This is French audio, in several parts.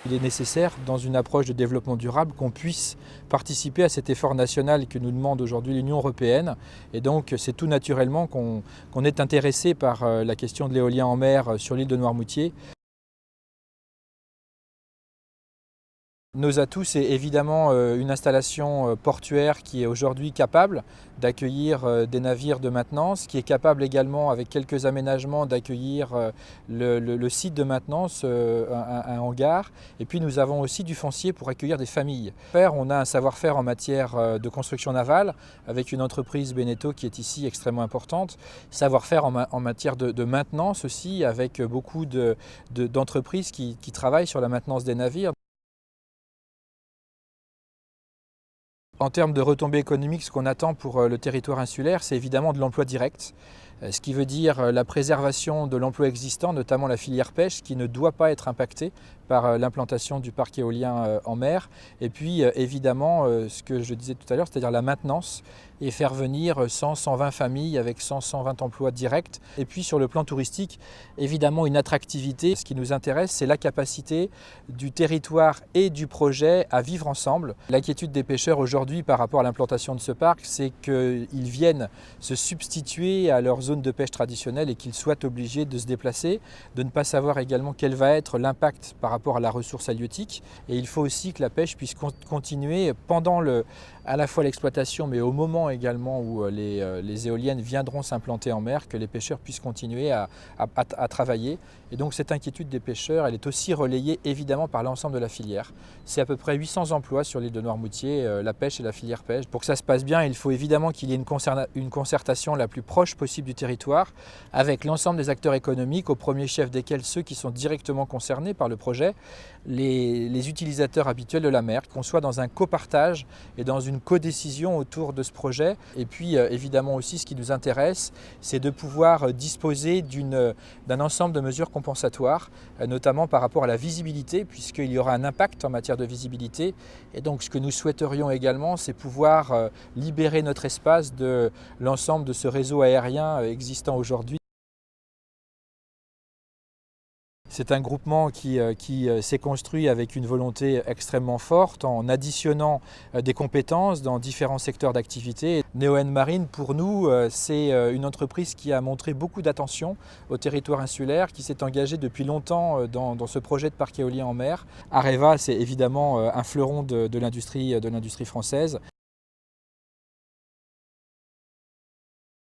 Il est nécessaire, dans une approche de développement durable, qu'on puisse participer à cet effort national que nous demande aujourd'hui l'Union européenne. Et donc, c'est tout naturellement qu'on est intéressé par la question de l'éolien en mer sur l'île de Noirmoutier. Nos atouts, c'est évidemment une installation portuaire qui est aujourd'hui capable d'accueillir des navires de maintenance, qui est capable également, avec quelques aménagements, d'accueillir le site de maintenance, un hangar. Et puis nous avons aussi du foncier pour accueillir des familles. On a un savoir-faire en matière de construction navale, avec une entreprise Beneteau qui est ici extrêmement importante. Savoir-faire en matière de maintenance aussi, avec beaucoup d'entreprises qui travaillent sur la maintenance des navires. En termes de retombées économiques, ce qu'on attend pour le territoire insulaire, c'est évidemment de l'emploi direct, ce qui veut dire la préservation de l'emploi existant, notamment la filière pêche, qui ne doit pas être impactée par l'implantation du parc éolien en mer. Et puis évidemment, ce que je disais tout à l'heure, c'est-à-dire la maintenance et faire venir 100-120 familles avec 100-120 emplois directs. Et puis sur le plan touristique, évidemment une attractivité. Ce qui nous intéresse, c'est la capacité du territoire et du projet à vivre ensemble. L'inquiétude des pêcheurs aujourd'hui par rapport à l'implantation de ce parc, c'est qu'ils viennent se substituer à leur zone de pêche traditionnelle et qu'ils soient obligés de se déplacer, de ne pas savoir également quel va être l'impact par rapport à la ressource halieutique. Et il faut aussi que la pêche puisse continuer pendant à la fois l'exploitation, mais au moment également où les éoliennes viendront s'implanter en mer, que les pêcheurs puissent continuer à travailler. Et donc cette inquiétude des pêcheurs, elle est aussi relayée évidemment par l'ensemble de la filière. C'est à peu près 800 emplois sur l'île de Noirmoutier, la pêche et la filière pêche. Pour que ça se passe bien, il faut évidemment qu'il y ait une concertation la plus proche possible du territoire avec l'ensemble des acteurs économiques, au premier chef desquels ceux qui sont directement concernés par le projet, les utilisateurs habituels de la mer, qu'on soit dans un copartage et dans une codécision autour de ce projet. Et puis évidemment aussi ce qui nous intéresse, c'est de pouvoir disposer d'un ensemble de mesures compensatoires, notamment par rapport à la visibilité, puisqu'il y aura un impact en matière de visibilité. Et donc ce que nous souhaiterions également, c'est pouvoir libérer notre espace de l'ensemble de ce réseau aérien existant aujourd'hui. C'est un groupement qui s'est construit avec une volonté extrêmement forte en additionnant des compétences dans différents secteurs d'activité. Neoen Marine, pour nous, c'est une entreprise qui a montré beaucoup d'attention au territoire insulaire, qui s'est engagée depuis longtemps dans ce projet de parc éolien en mer. Areva, c'est évidemment un fleuron de l'industrie française.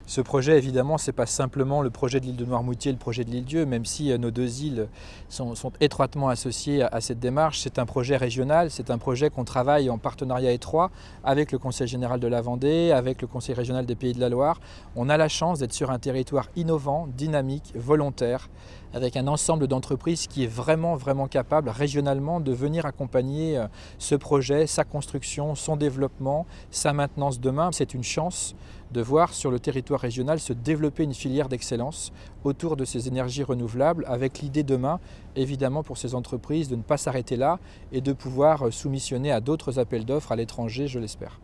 Ce projet, évidemment, ce n'est pas simplement le projet de l'île de Noirmoutier et le projet de l'Île-Dieu, même si nos deux îles sont étroitement associées à cette démarche. C'est un projet régional, c'est un projet qu'on travaille en partenariat étroit avec le Conseil général de la Vendée, avec le Conseil régional des Pays de la Loire. On a la chance d'être sur un territoire innovant, dynamique, volontaire, avec un ensemble d'entreprises qui est vraiment capable régionalement de venir accompagner ce projet, sa construction, son développement, sa maintenance demain. C'est une chance de voir sur le territoire régional se développer une filière d'excellence autour de ces énergies renouvelables, avec l'idée demain, évidemment pour ces entreprises, de ne pas s'arrêter là et de pouvoir soumissionner à d'autres appels d'offres à l'étranger, je l'espère.